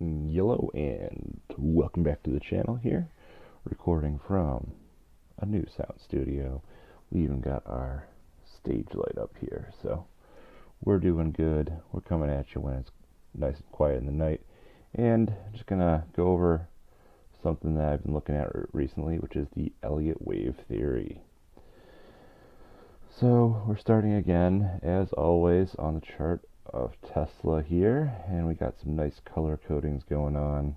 Yellow, and welcome back to the channel here, recording from a new sound studio. We even got our stage light up here, so we're doing good. We're coming at you when it's nice and quiet in the night, and just gonna go over something that I've been looking at recently, which is the Elliott wave theory. So we're starting again, as always, on the chart of Tesla here, and we got some nice color codings going on.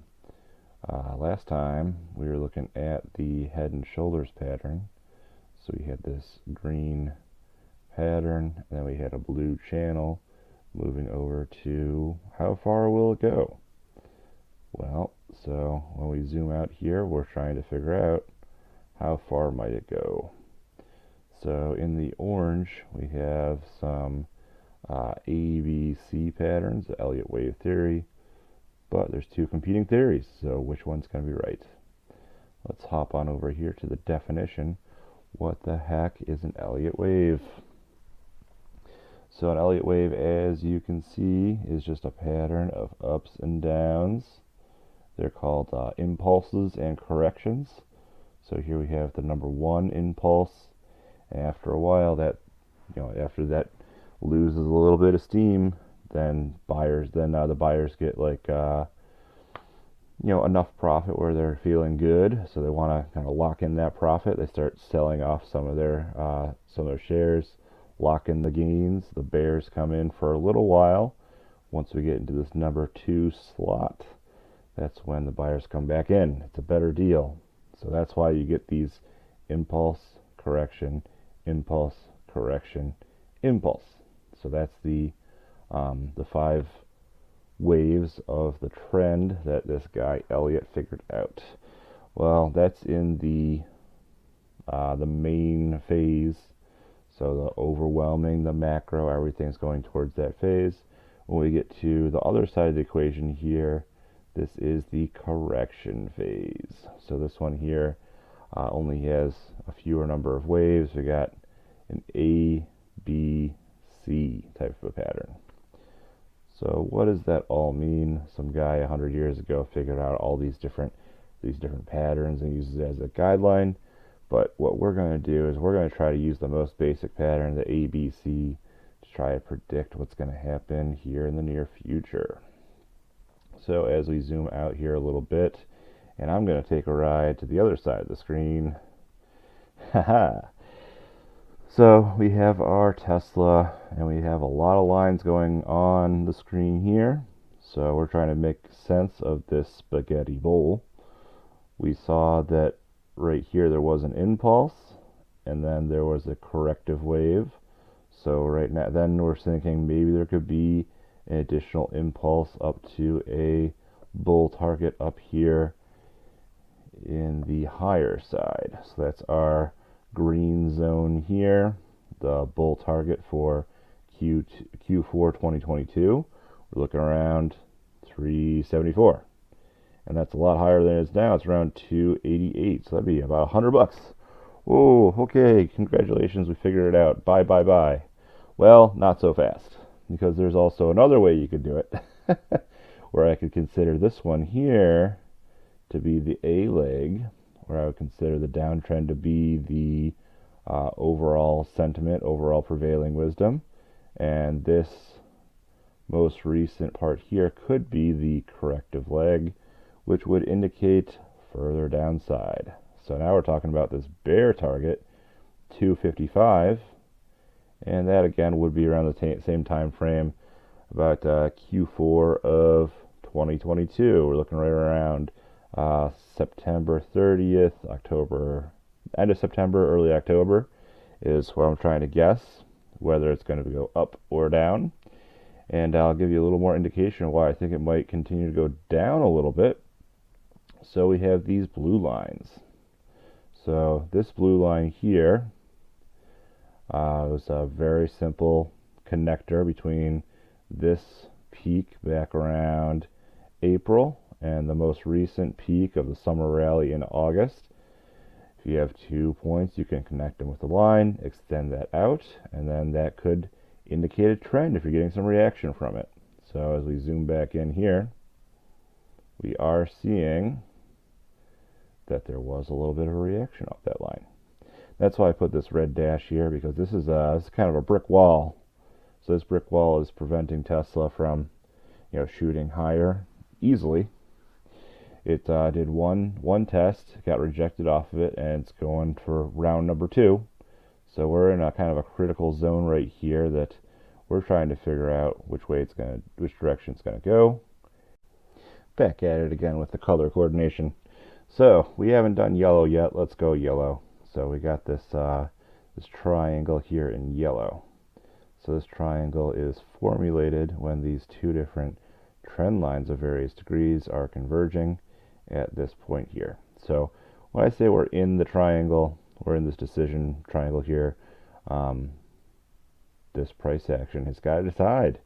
Last time we were looking at the head and shoulders pattern, so we had this green pattern, and then we had a blue channel moving over to how far will it go? Well, so when we zoom out here, we're trying to figure out how far might it go. So in the orange, we have some ABC patterns, the Elliott wave theory, but there's two competing theories, so which one's going to be right? Let's hop on over here to the definition. What the heck is an Elliott wave? So an Elliott wave, as you can see, is just a pattern of ups and downs. They're called impulses and corrections. So here we have the number one impulse. After a while, after that loses a little bit of steam, then the buyers get like enough profit where they're feeling good, so they want to kind of lock in that profit. They start selling off some of their shares, lock in the gains. The bears come in for a little while. Once we get into this number two slot, that's when the buyers come back in. It's a better deal. So that's why you get these impulse, correction, impulse, correction, impulse. So that's the five waves of the trend that this guy Elliott figured out. Well, that's in the main phase. So the overwhelming, the macro, everything's going towards that phase. When we get to the other side of the equation here, this is the correction phase. So this one here only has a fewer number of waves. We got an A, B, C type of a pattern. So what does that all mean? Some guy 100 years ago figured out all these different patterns and uses it as a guideline. But what we're going to do is we're going to try to use the most basic pattern, the ABC, to try to predict what's going to happen here in the near future. So as we zoom out here a little bit, and I'm going to take a ride to the other side of the screen. Haha. So we have our Tesla, and we have a lot of lines going on the screen here. So we're trying to make sense of this spaghetti bowl. We saw that right here there was an impulse, and then there was a corrective wave. So right now, then we're thinking maybe there could be an additional impulse up to a bull target up here in the higher side. So that's our green zone here, the bull target for Q4 2022. We're looking around 374, and that's a lot higher than it is now. It's around 288, so that'd be about $100. Whoa, okay, congratulations, we figured it out. Bye. Well, not so fast, because there's also another way you could do it, where I could consider this one here to be the A leg, where I would consider the downtrend to be the overall sentiment, overall prevailing wisdom, and this most recent part here could be the corrective leg, which would indicate further downside. So now we're talking about this bear target, 255, and that again would be around the same time frame, about Q4 of 2022. We're looking right around September 30th, end of September, early October is what I'm trying to guess, whether it's going to go up or down. And I'll give you a little more indication of why I think it might continue to go down a little bit. So we have these blue lines. So this blue line here was a very simple connector between this peak back around April and the most recent peak of the summer rally in August. If you have 2 points, you can connect them with the line, extend that out, and then that could indicate a trend if you're getting some reaction from it. So as we zoom back in here, we are seeing that there was a little bit of a reaction off that line. That's why I put this red dash here, because this is kind of a brick wall. So this brick wall is preventing Tesla from, shooting higher easily. It did one test, got rejected off of it, and it's going for round number 2. So we're in a kind of a critical zone right here that we're trying to figure out which direction it's gonna go. Back at it again with the color coordination. So we haven't done yellow yet. Let's go yellow. So we got this this triangle here in yellow. So this triangle is formulated when these two different trend lines of various degrees are converging at this point here. So when I say we're in the triangle, we're in this decision triangle here, this price action has got to decide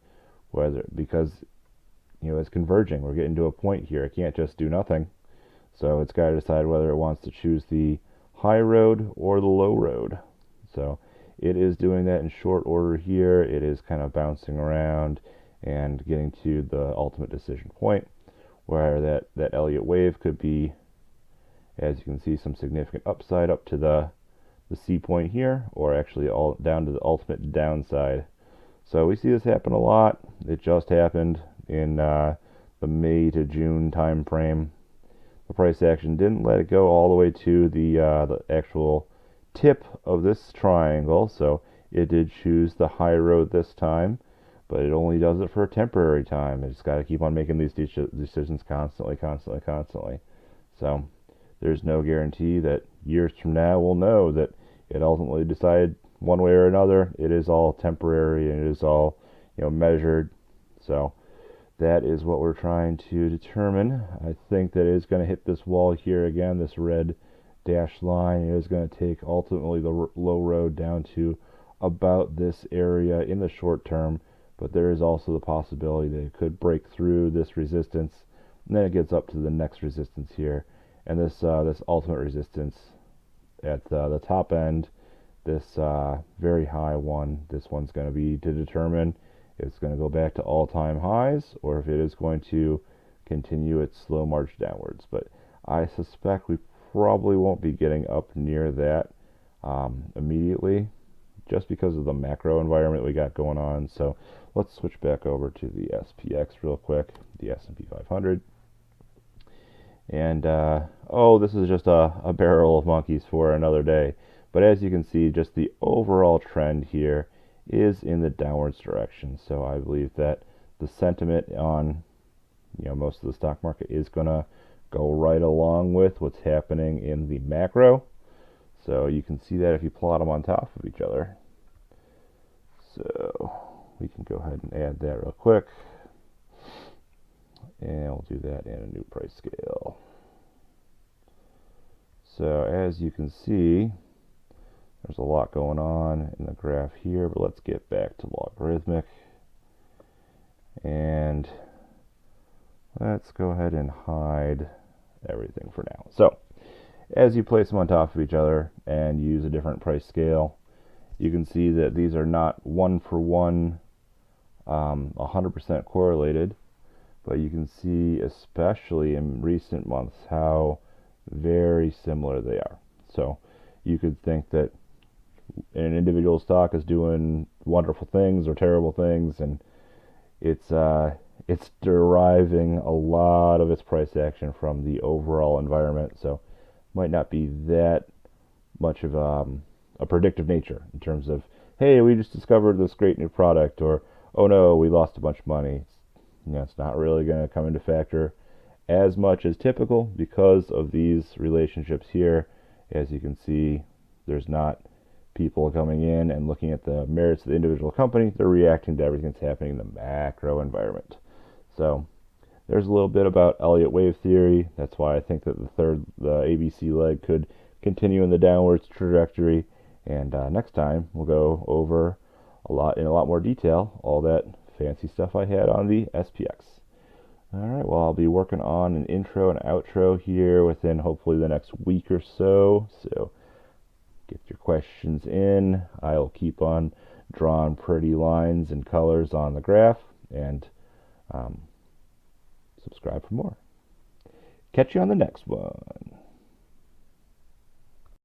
whether, because it's converging, we're getting to a point here, it can't just do nothing. So it's got to decide whether it wants to choose the high road or the low road. So it is doing that in short order here. It is kind of bouncing around and getting to the ultimate decision point, where that Elliott wave could be, as you can see, some significant upside up to the C point here, or actually all down to the ultimate downside. So we see this happen a lot. It just happened in the May to June time frame. The price action didn't let it go all the way to the actual tip of this triangle, so it did choose the high road this time, but it only does it for a temporary time. It's got to keep on making these decisions constantly. So there's no guarantee that years from now we'll know that it ultimately decided one way or another. It is all temporary, and it is all measured. So that is what we're trying to determine. I think that it is going to hit this wall here again, this red dashed line. It is going to take ultimately the low road down to about this area in the short term, but there is also the possibility that it could break through this resistance, and then it gets up to the next resistance here, and this ultimate resistance at the top end, this very high one, this one's going to be to determine if it's going to go back to all-time highs or if it is going to continue its slow march downwards. But I suspect we probably won't be getting up near that immediately, just because of the macro environment we got going on. So let's switch back over to the SPX real quick, the S&P 500. And this is just a barrel of monkeys for another day. But as you can see, just the overall trend here is in the downwards direction. So I believe that the sentiment on most of the stock market is going to go right along with what's happening in the macro. So you can see that if you plot them on top of each other. So we can go ahead and add that real quick, and we'll do that in a new price scale. So as you can see, there's a lot going on in the graph here, but let's get back to logarithmic, and let's go ahead and hide everything for now. So as you place them on top of each other and use a different price scale, you can see that these are not one for one 100% correlated, but you can see, especially in recent months, how very similar they are. So you could think that an individual stock is doing wonderful things or terrible things, and it's deriving a lot of its price action from the overall environment. So might not be that much of a predictive nature in terms of, hey, we just discovered this great new product, or oh no, we lost a bunch of money. It's not really going to come into factor as much as typical because of these relationships here. As you can see, there's not people coming in and looking at the merits of the individual company. They're reacting to everything that's happening in the macro environment. So there's a little bit about Elliott wave theory. That's why I think that the ABC leg could continue in the downwards trajectory. And next time we'll go over in a lot more detail all that fancy stuff I had on the SPX. All right, well, I'll be working on an intro and outro here within hopefully the next week or so. So get your questions in. I'll keep on drawing pretty lines and colors on the graph, and subscribe for more. Catch you on the next one.